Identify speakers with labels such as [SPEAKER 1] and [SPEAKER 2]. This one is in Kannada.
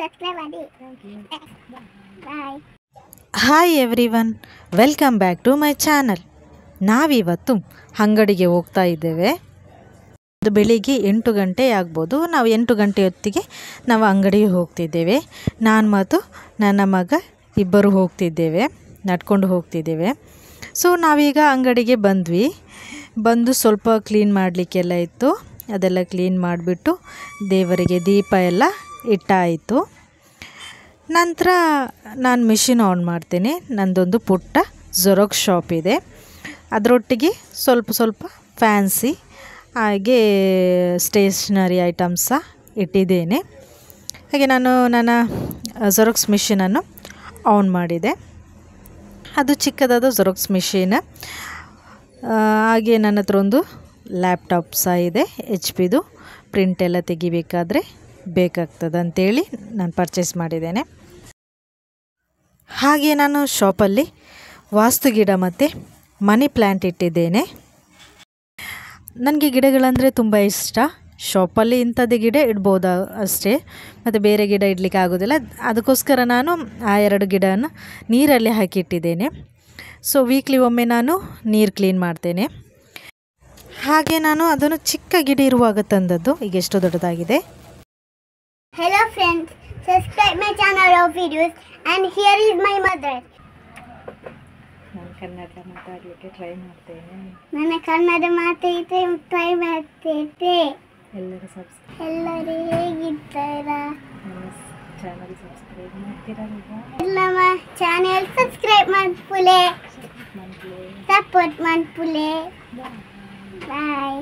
[SPEAKER 1] ಸಬ್ಸ್ಕ್ರೈಬ್ ಮಾಡಿ. Bye.
[SPEAKER 2] Hi everyone, welcome back to my channel. ನಾವಿವತ್ತು ಅಂಗಡಿಗೆ ಹೋಗ್ತಾ ಇದ್ದೇವೆ. ಅದು ಬೆಳಿಗ್ಗೆ 8 ಗಂಟೆ ಆಗ್ಬೋದು. ನಾವು 8 ಗಂಟೆ ಹೊತ್ತಿಗೆ ನಾವು ಅಂಗಡಿಗೆ ಹೋಗ್ತಿದ್ದೇವೆ. ನಾನು ಮತ್ತು ನನ್ನ ಮಗ ಇಬ್ಬರು ಹೋಗ್ತಿದ್ದೇವೆ, ನಡ್ಕೊಂಡು ಹೋಗ್ತಿದ್ದೇವೆ. ಸೊ ನಾವೀಗ ಅಂಗಡಿಗೆ ಬಂದು ಸ್ವಲ್ಪ ಕ್ಲೀನ್ ಮಾಡಲಿಕ್ಕೆಲ್ಲ ಇತ್ತು. ಅದೆಲ್ಲ ಕ್ಲೀನ್ ಮಾಡಿಬಿಟ್ಟು ದೇವರಿಗೆ ದೀಪ ಎಲ್ಲ ಇಟ್ಟಾಯಿತು. ನಂತರ ನಾನು ಮಿಷಿನ್ ಆನ್ ಮಾಡ್ತೀನಿ. ನನ್ನದೊಂದು ಪುಟ್ಟ ಜೆರಾಕ್ಸ್ ಶಾಪ್ ಇದೆ. ಅದರೊಟ್ಟಿಗೆ ಸ್ವಲ್ಪ ಫ್ಯಾನ್ಸಿ ಹಾಗೆ ಸ್ಟೇಷ್ನರಿ ಐಟಮ್ಸ ಇಟ್ಟಿದ್ದೇನೆ. ಹಾಗೆ ನಾನು ನನ್ನ ಜೆರಾಕ್ಸ್ ಮಿಷಿನನ್ನು ಆನ್ ಮಾಡಿದೆ. ಅದು ಚಿಕ್ಕದಾದ ಜೆರಾಕ್ಸ್ ಮಿಷಿನ್. ಹಾಗೆ ನನ್ನ ಹತ್ರ ಒಂದು ಲ್ಯಾಪ್ಟಾಪ್ ಸಹ ಇದೆ, HP ಪ್ರಿಂಟ್ ಎಲ್ಲ ತೆಗಿಬೇಕಾದ್ರೆ ಬೇಕಾಗ್ತದೆ ಅಂಥೇಳಿ ನಾನು ಪರ್ಚೇಸ್ ಮಾಡಿದ್ದೇನೆ. ಹಾಗೆ ನಾನು ಶಾಪಲ್ಲಿ ವಾಸ್ತು ಗಿಡ ಮತ್ತು ಮನಿ ಪ್ಲ್ಯಾಂಟ್ ಇಟ್ಟಿದ್ದೇನೆ. ನನಗೆ ಗಿಡಗಳಂದರೆ ತುಂಬ ಇಷ್ಟ. ಶಾಪಲ್ಲಿ ಇಂಥದ್ದು ಗಿಡ ಇಡ್ಬೋದು ಅಷ್ಟೇ, ಮತ್ತು ಬೇರೆ ಗಿಡ ಇಡಲಿಕ್ಕೆ ಆಗೋದಿಲ್ಲ. ಅದಕ್ಕೋಸ್ಕರ ನಾನು ಆ 2 ಗಿಡನ ನೀರಲ್ಲಿ ಹಾಕಿಟ್ಟಿದ್ದೇನೆ. ಸೊ ವೀಕ್ಲಿ ಒಮ್ಮೆ ನಾನು ನೀರು ಕ್ಲೀನ್ ಮಾಡ್ತೇನೆ. ಹಾಗೆ ನಾನು ಅದನ್ನು ಚಿಕ್ಕ ಗಿಡ ಇರುವಾಗ ತಂದದ್ದು, ಈಗ ಎಷ್ಟು ದೊಡ್ಡದಾಗಿದೆ.
[SPEAKER 1] Hello friends, subscribe my channel of videos and here is my mother.
[SPEAKER 2] ನಾನು ಕನ್ನಡ ಮಾತಾಡಲಿಕ್ಕೆ ಟ್ರೈ ಮಾಡ್ತೇನೆ.
[SPEAKER 1] ನನ್ನ ಕನ್ನಡ ಮಾತಾಡಿದ್ರೆ ಟ್ರೈ ಮಾಡ್ತೇನೆ.
[SPEAKER 2] ಎಲ್ಲರೂ
[SPEAKER 1] ಹೇಗಿದ್ದಾರಾ?
[SPEAKER 2] ನಮ್ಮ ಚಾನಲ್ ಸಬ್ಸ್ಕ್ರೈಬ್ ಮಾಡ್ತೀರಲ್ವಾ?
[SPEAKER 1] ನಮ್ಮ ಚಾನೆಲ್ ಸಬ್ಸ್ಕ್ರೈಬ್ ಮಾಡ್ಪುಲೆ, ಸಪೋರ್ಟ್ ಮಾಡ್ಪುಲೆ. ಬಾಯ್.